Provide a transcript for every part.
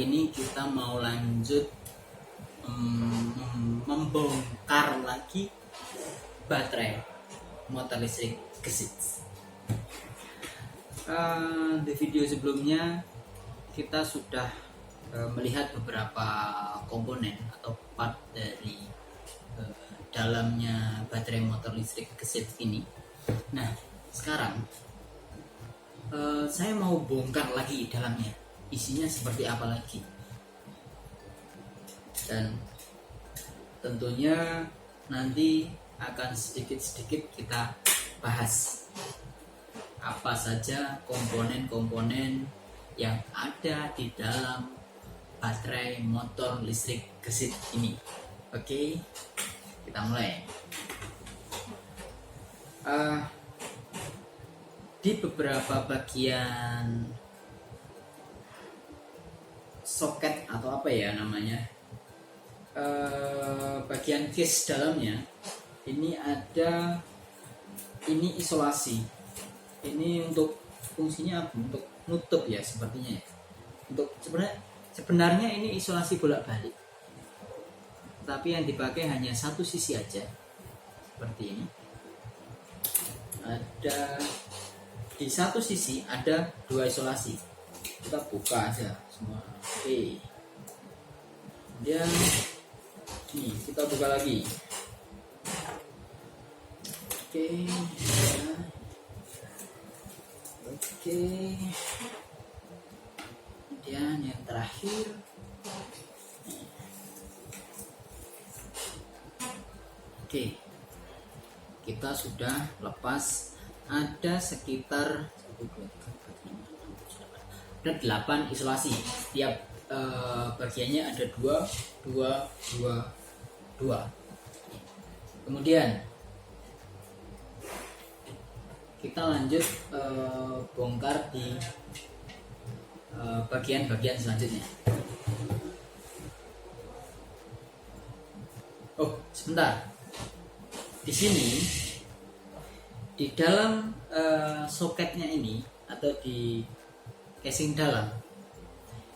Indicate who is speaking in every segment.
Speaker 1: kali ini kita mau lanjut membongkar lagi baterai motor listrik gesit. Di video sebelumnya kita sudah melihat beberapa komponen atau part dari dalamnya baterai motor listrik gesit ini. Nah, sekarang saya mau bongkar lagi dalamnya, isinya seperti apa lagi, dan tentunya nanti akan sedikit-sedikit kita bahas apa saja komponen-komponen yang ada di dalam baterai motor listrik gesit ini. Oke, kita mulai. Di beberapa bagian soket atau apa ya namanya, bagian case dalamnya ini ada, ini isolasi. Ini untuk fungsinya untuk nutup ya sepertinya ya. Untuk sebenarnya ini isolasi bolak-balik, tapi yang dipakai hanya satu sisi aja seperti ini. Ada di satu sisi ada dua isolasi. Kita buka aja semua. Oke. Kemudian nih kita buka lagi. Oke. Oke. Kemudian yang terakhir. Oke. Kita sudah lepas. Ada sekitar 8 isolasi. Setiap bagiannya ada 2. Kemudian kita lanjut bongkar di bagian-bagian selanjutnya. Oh, sebentar. Di sini di dalam soketnya ini atau di casing dalam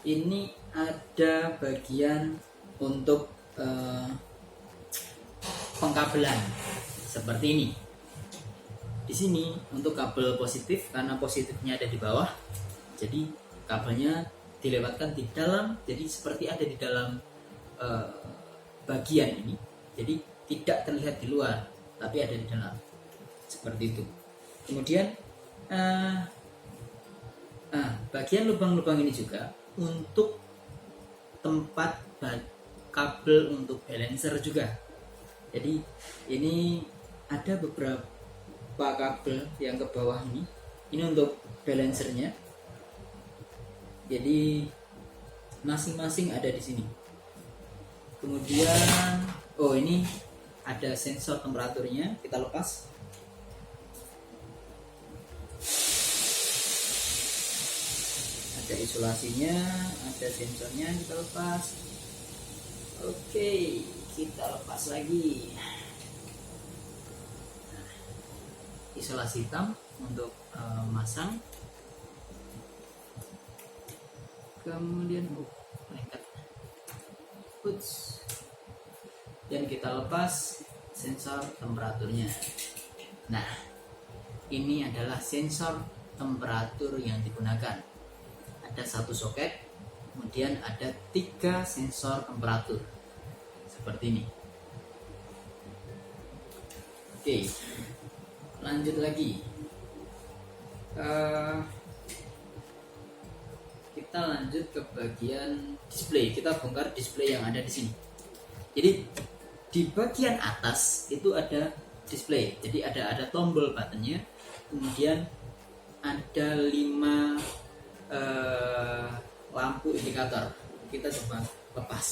Speaker 1: ini ada bagian untuk pengkabelan seperti ini. Di sini untuk kabel positif, karena positifnya ada di bawah, jadi kabelnya dilewatkan di dalam, jadi seperti ada di dalam bagian ini, jadi tidak terlihat di luar tapi ada di dalam seperti itu. Kemudian bagian lubang-lubang ini juga untuk tempat kabel untuk balancer juga. Jadi ini ada beberapa kabel yang ke bawah ini untuk balancernya. Jadi masing-masing ada di sini. Kemudian ini ada sensor temperaturnya, kita lepas. Ada isolasinya, ada sensornya, kita lepas. Oke, kita lepas lagi. Nah, isolasi hitam untuk masang. Kemudian lengket, dan kita lepas sensor temperaturnya. Nah, ini adalah sensor temperatur yang digunakan. Ada satu soket, kemudian ada 3 sensor temperatur seperti ini. Oke, lanjut lagi. Kita lanjut ke bagian display. Kita bongkar display yang ada di sini. Jadi di bagian atas itu ada display. Jadi ada tombol buttonnya, kemudian ada 5 lampu indikator. Kita coba lepas.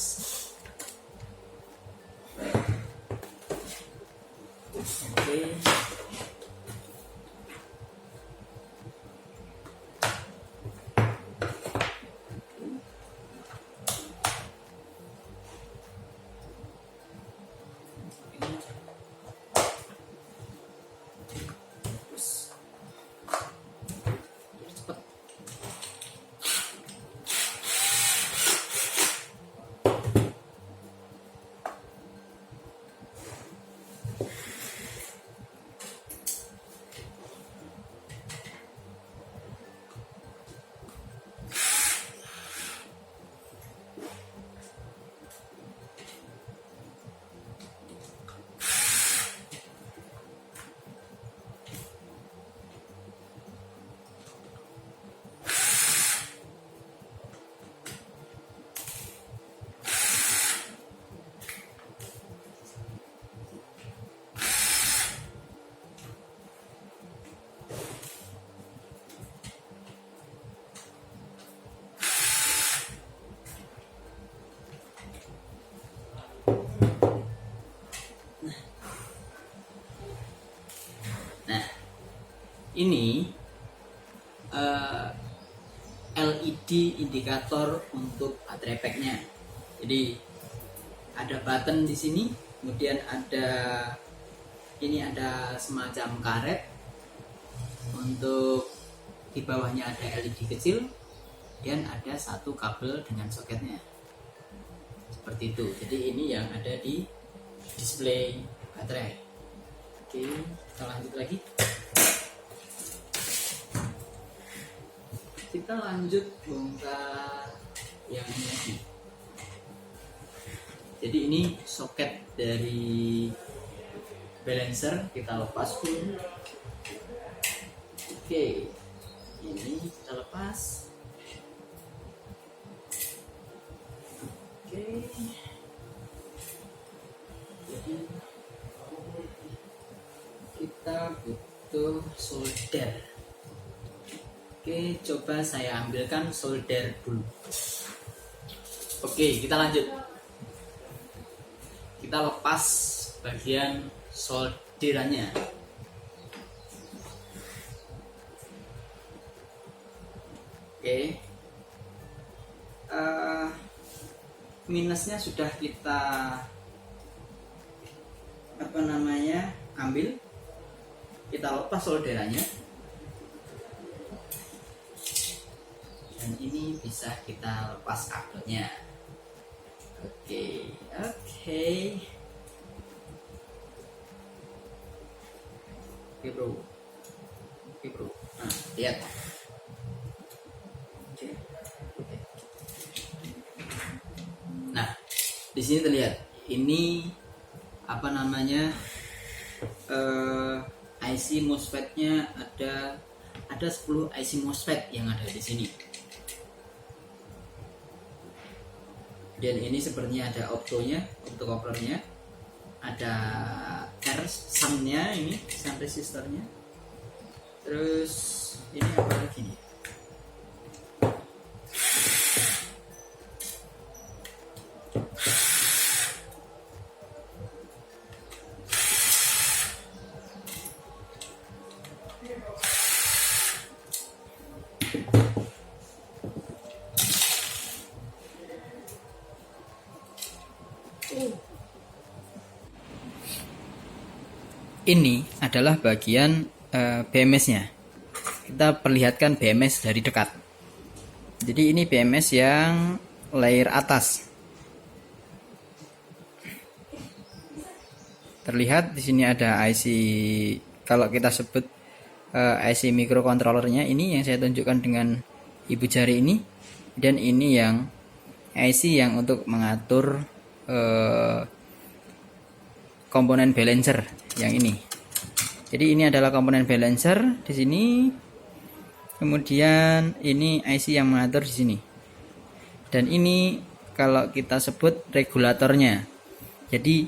Speaker 1: Oke. ini LED indikator untuk baterai packnya. Jadi ada button di sini, kemudian ada semacam karet, untuk di bawahnya ada LED kecil, dan ada satu kabel dengan soketnya seperti itu. Jadi ini yang ada di display baterai. Oke, kita lanjut lagi. Kita lanjut bongkar yang ini lagi. Jadi ini soket dari balancer, kita lepas dulu. Oke, ini kita lepas. Oke, jadi kita butuh solder. Oke, coba saya ambilkan solder dulu. Oke, kita lanjut. Kita lepas bagian solderannya. Oke, minusnya sudah kita ambil. Kita lepas solderannya, dan ini bisa kita lepas kabelnya. Oke. Oke bro. Nah, lihat. Nah, di sini terlihat ini IC MOSFET-nya ada 10 IC MOSFET yang ada di sini. Dan ini sepertinya ada optonya, optocouplers-nya, ada shunt-nya, ini shunt resistornya. Terus ini apa lagi nih? Ini adalah bagian BMS-nya. Kita perlihatkan BMS dari dekat. Jadi ini BMS yang layer atas. Terlihat di sini ada IC, kalau kita sebut IC microcontrollernya, ini yang saya tunjukkan dengan ibu jari ini, dan ini yang IC yang untuk mengatur komponen balancer yang ini. Jadi ini adalah komponen balancer di sini. Kemudian ini IC yang mengatur di sini. Dan ini kalau kita sebut regulatornya. Jadi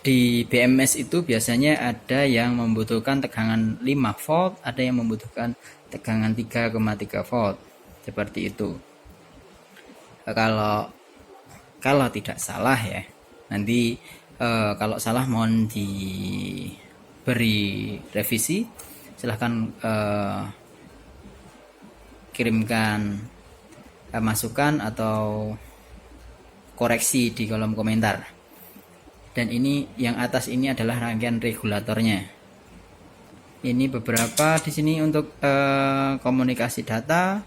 Speaker 1: di BMS itu biasanya ada yang membutuhkan tegangan 5 volt, ada yang membutuhkan tegangan 3,3 volt. Seperti itu. Kalau tidak salah ya. Nanti kalau salah mohon diberi revisi. Silahkan kirimkan masukan atau koreksi di kolom komentar. Dan ini yang atas ini adalah rangkaian regulatornya. Ini beberapa di sini untuk komunikasi data.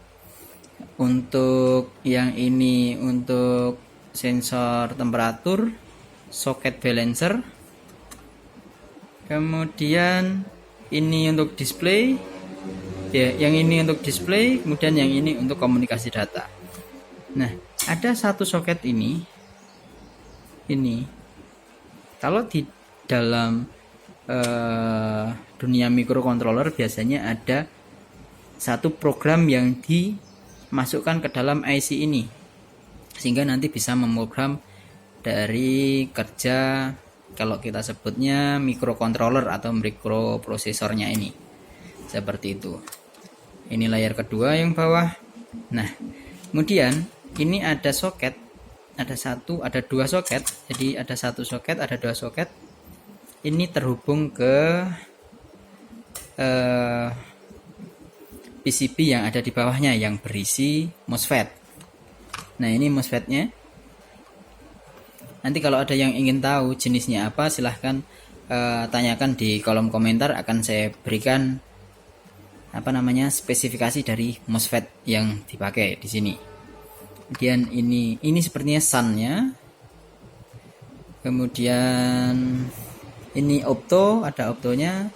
Speaker 1: Untuk yang ini untuk sensor temperatur, soket balancer. Kemudian ini untuk display. Ya, yang ini untuk display, kemudian yang ini untuk komunikasi data. Nah, ada satu soket ini. Kalau di dalam dunia microcontroller biasanya ada satu program yang dimasukkan ke dalam IC ini, sehingga nanti bisa memprogram dari kerja, kalau kita sebutnya microcontroller atau microprosesornya ini. Seperti itu. Ini layar kedua yang bawah. Nah, kemudian ini ada soket, ada dua soket. Jadi ada satu soket, ada dua soket. Ini terhubung ke PCB yang ada di bawahnya yang berisi MOSFET. Nah, ini MOSFET-nya. Nanti kalau ada yang ingin tahu jenisnya apa, silahkan tanyakan di kolom komentar, akan saya berikan spesifikasi dari MOSFET yang dipakai di sini. Kemudian ini sepertinya sun-nya. Kemudian ini opto, ada optonya.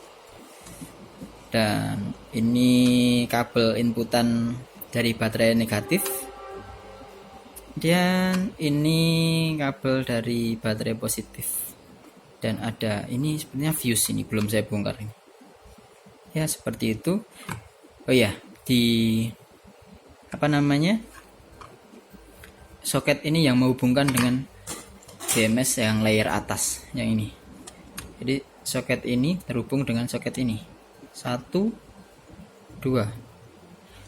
Speaker 1: Dan ini kabel inputan dari baterai negatif. Dan ini kabel dari baterai positif. Dan ada ini sebenarnya fuse, ini belum saya bongkar ini. Ya, seperti itu. Oh ya, di soket ini yang menghubungkan dengan BMS yang layer atas, yang ini. Jadi soket ini terhubung dengan soket ini. 1, 2.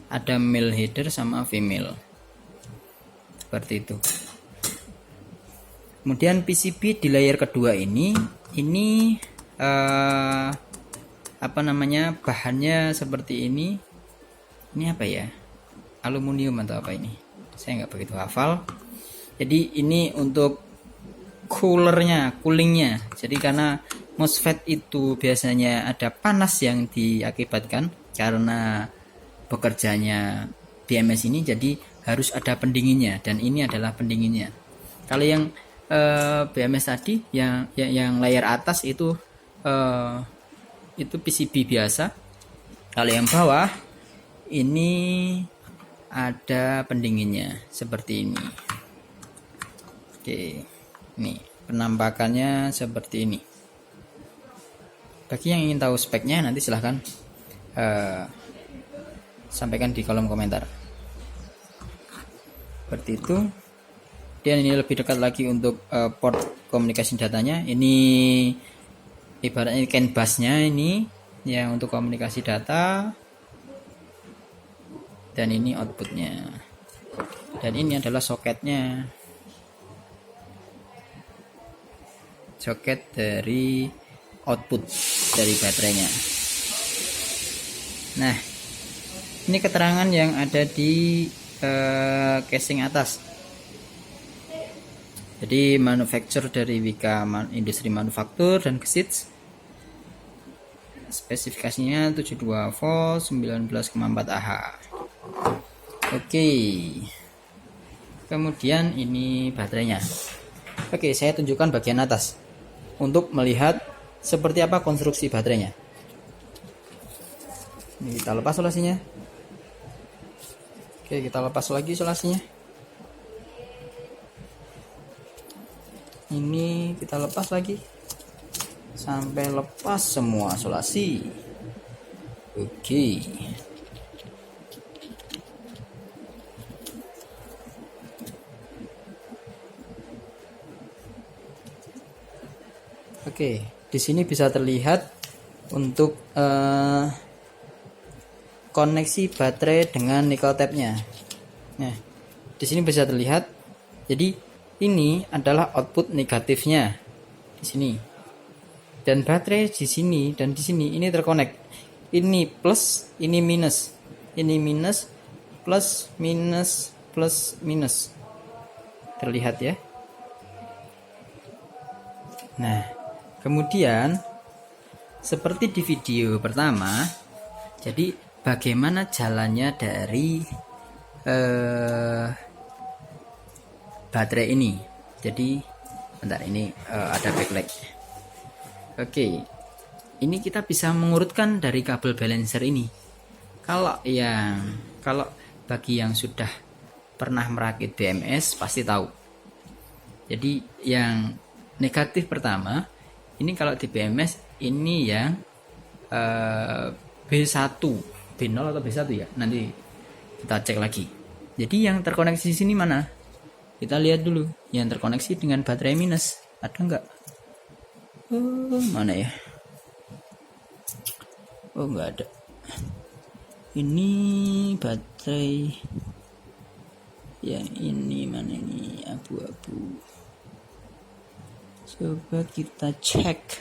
Speaker 1: Ada male header sama female. Seperti itu. Kemudian PCB di layer kedua ini bahannya seperti ini. Ini apa ya? Aluminium atau apa ini? Saya nggak begitu hafal. Jadi ini untuk coolingnya. Jadi karena MOSFET itu biasanya ada panas yang diakibatkan karena bekerjanya BMS ini, jadi harus ada pendinginnya, dan ini adalah pendinginnya. Kalau yang BMS tadi yang layar atas itu PCB biasa. Kalau yang bawah ini ada pendinginnya seperti ini. Oke, ini penampakannya seperti ini. Bagi yang ingin tahu speknya, nanti silahkan sampaikan di kolom komentar. Seperti itu. Dan ini lebih dekat lagi untuk port komunikasi datanya. Ini ibaratnya CAN busnya ini yang untuk komunikasi data. Dan ini outputnya. Dan ini adalah soketnya. Soket dari output dari baterainya. Nah, ini keterangan yang ada di casing atas. Jadi manufacturer dari Wika Industri Manufaktur dan Gesits. Spesifikasinya 72 volt 19,4 Ah. Oke. Kemudian ini baterainya. Oke, saya tunjukkan bagian atas untuk melihat seperti apa konstruksi baterainya. Ini kita lepas solasinya. Oke, kita lepas lagi solasinya. Ini kita lepas lagi sampai lepas semua solasi. Oke. Oke, di sini bisa terlihat untuk koneksi baterai dengan nickel tape-nya. Nah, di sini bisa terlihat. Jadi ini adalah output negatifnya di sini. Dan baterai di sini dan di sini ini terkonek. Ini plus, ini minus. Ini minus, plus, minus, plus, minus. Terlihat ya. Nah, kemudian seperti di video pertama, jadi bagaimana jalannya dari baterai ini. Jadi bentar, ini ada backlight. Oke, ini kita bisa mengurutkan dari kabel balancer ini. Kalau bagi yang sudah pernah merakit BMS pasti tahu. Jadi yang negatif pertama ini kalau di BMS ini yang B1, B0 atau B1 ya, nanti kita cek lagi. Jadi yang terkoneksi di sini mana? Kita lihat dulu yang terkoneksi dengan baterai minus, ada nggak? Mana ya? Oh, nggak ada. Ini baterai yang ini mana ini, abu-abu. Coba kita cek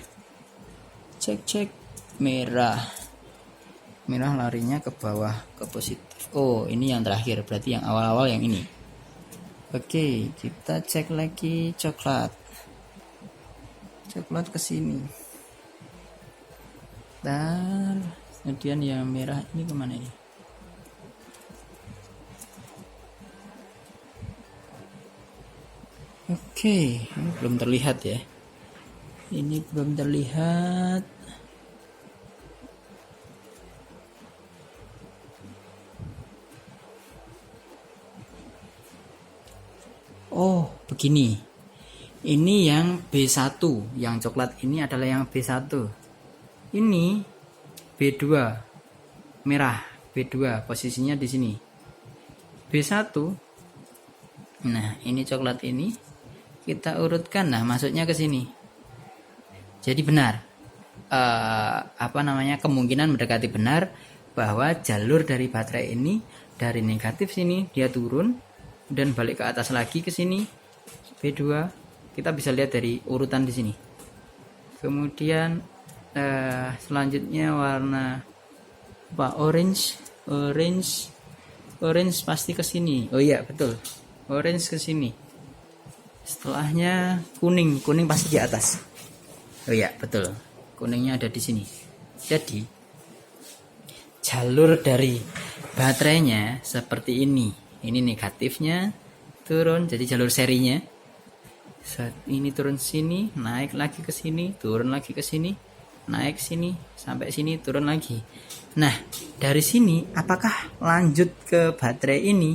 Speaker 1: merah. merah larinya ke bawah ke positif. Oh, ini yang terakhir, berarti yang awal-awal yang ini. Oke, kita cek lagi coklat ke sini. Dan kemudian yang merah ini kemana ini? Oke, ini belum terlihat ya. Ini belum terlihat. Oh, begini. Ini yang B1, yang coklat ini adalah yang B1. Ini B2, merah. B2 posisinya di sini. B1. Nah, ini coklat ini kita urutkan. Nah, masuknya ke sini. Jadi benar. Kemungkinan mendekati benar bahwa jalur dari baterai ini dari negatif sini dia turun dan balik ke atas lagi ke sini B2. Kita bisa lihat dari urutan di sini. Kemudian selanjutnya warna orange pasti ke sini. Oh iya, betul. Orange ke sini. Setelahnya kuning pasti di atas. Oh iya, betul. Kuningnya ada di sini. Jadi jalur dari baterainya seperti ini. Ini negatifnya turun, jadi jalur serinya. Ini turun sini, naik lagi ke sini, turun lagi ke sini, naik sini, sampai sini, turun lagi. Nah, dari sini apakah lanjut ke baterai ini?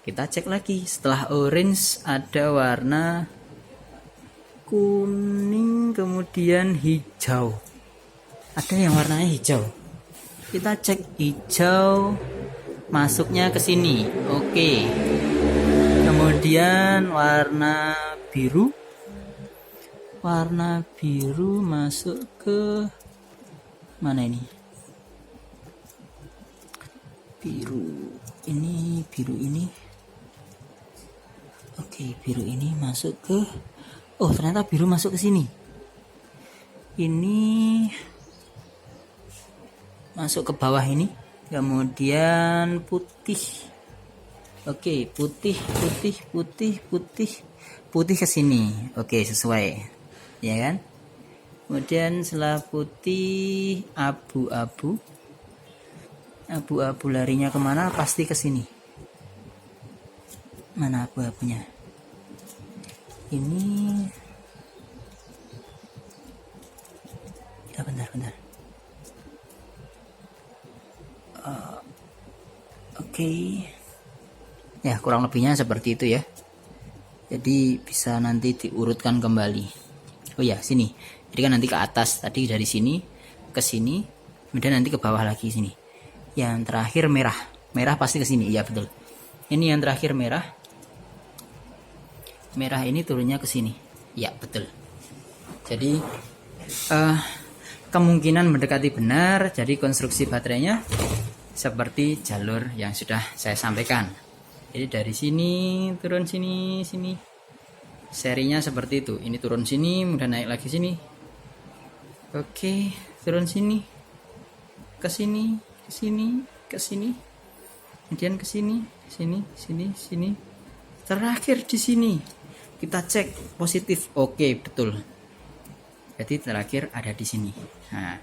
Speaker 1: Kita cek lagi. Setelah orange ada warna kuning, kemudian hijau. Ada yang warnanya hijau. Kita cek hijau, masuknya ke sini. Oke. Kemudian warna biru masuk ke mana ini? Biru ini. Oke, biru ini masuk ke, oh ternyata biru masuk ke sini. Ini masuk ke bawah ini. Kemudian putih. Oke, putih ke sini. Oke, sesuai. Ya kan? Kemudian setelah putih, abu-abu larinya kemana? Pasti ke sini. Mana abu-abunya? Ini ya, bentar. Oke. Ya, kurang lebihnya seperti itu ya. Jadi bisa nanti diurutkan kembali. Oh ya, sini. Jadi kan nanti ke atas, tadi dari sini ke sini, kemudian nanti ke bawah lagi sini. Yang terakhir merah. Merah pasti ke sini. Iya, betul. Ini yang terakhir merah. Merah ini turunnya ke sini. Ya, betul. Jadi kemungkinan mendekati benar. Jadi konstruksi baterainya seperti jalur yang sudah saya sampaikan. Jadi dari sini turun sini. Serinya seperti itu. Ini turun sini, kemudian naik lagi sini. Oke, turun sini. Ke sini. Kemudian ke sini. Terakhir di sini. Kita cek positif. Oke, betul. Jadi terakhir ada di sini. Nah,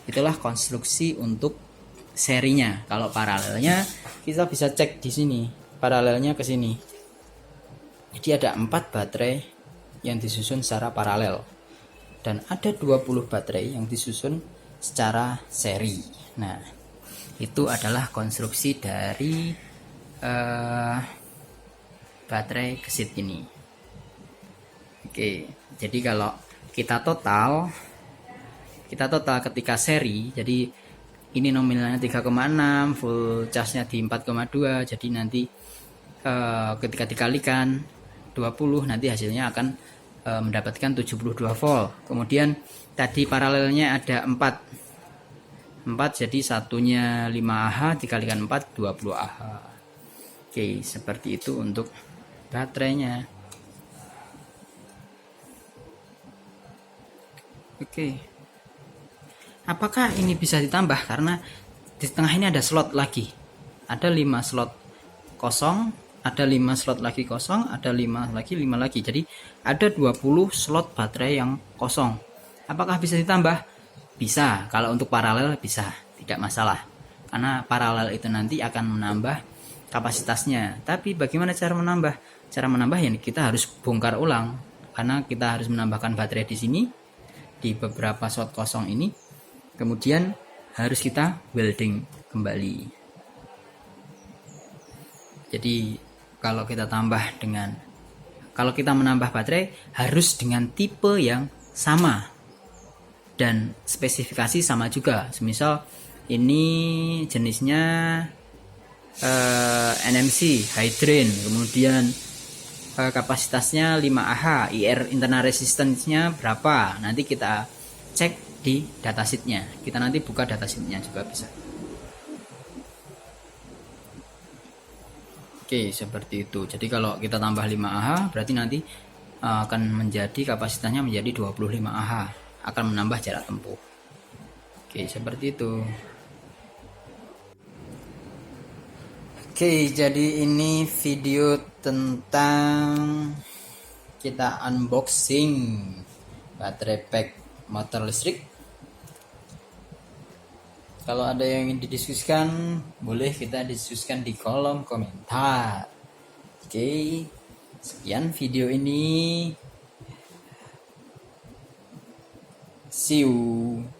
Speaker 1: itulah konstruksi untuk serinya. Kalau paralelnya kita bisa cek di sini. Paralelnya ke sini. Jadi ada 4 baterai yang disusun secara paralel. Dan ada 20 baterai yang disusun secara seri. Nah, itu adalah konstruksi dari baterai gesit ini. Oke, jadi kalau kita total ketika seri, jadi ini nominalnya 3,6, full charge-nya di 4,2, jadi nanti ketika dikalikan 20 nanti hasilnya akan mendapatkan 72 volt. Kemudian tadi paralelnya ada 4 jadi satunya 5 Ah dikalikan 4 20 Ah. Oke, seperti itu untuk baterainya. Oke. Apakah ini bisa ditambah? Karena di tengah ini ada slot lagi, ada 5 slot kosong, ada 5 slot lagi kosong, ada 5 lagi, jadi ada 20 slot baterai yang kosong. Apakah bisa ditambah? Bisa, kalau untuk paralel bisa, tidak masalah, karena paralel itu nanti akan menambah kapasitasnya. Tapi bagaimana cara menambah? Cara menambah yang kita harus bongkar ulang, karena kita harus menambahkan baterai di sini, di beberapa slot kosong ini, kemudian harus kita welding kembali. Jadi kalau kita menambah baterai harus dengan tipe yang sama dan spesifikasi sama juga. Semisal ini jenisnya NMC high drain, kemudian kapasitasnya 5Ah, IR internal resistance-nya berapa, nanti kita cek di datasheetnya. Kita nanti buka datasheetnya juga bisa. Oke, seperti itu. Jadi kalau kita tambah 5Ah berarti nanti akan menjadi kapasitasnya menjadi 25Ah, akan menambah jarak tempuh. Oke, seperti itu. Oke, jadi ini video tentang kita unboxing baterai pack motor listrik. Kalau ada yang ingin didiskusikan, boleh kita diskusikan di kolom komentar. Oke, sekian video ini. See you.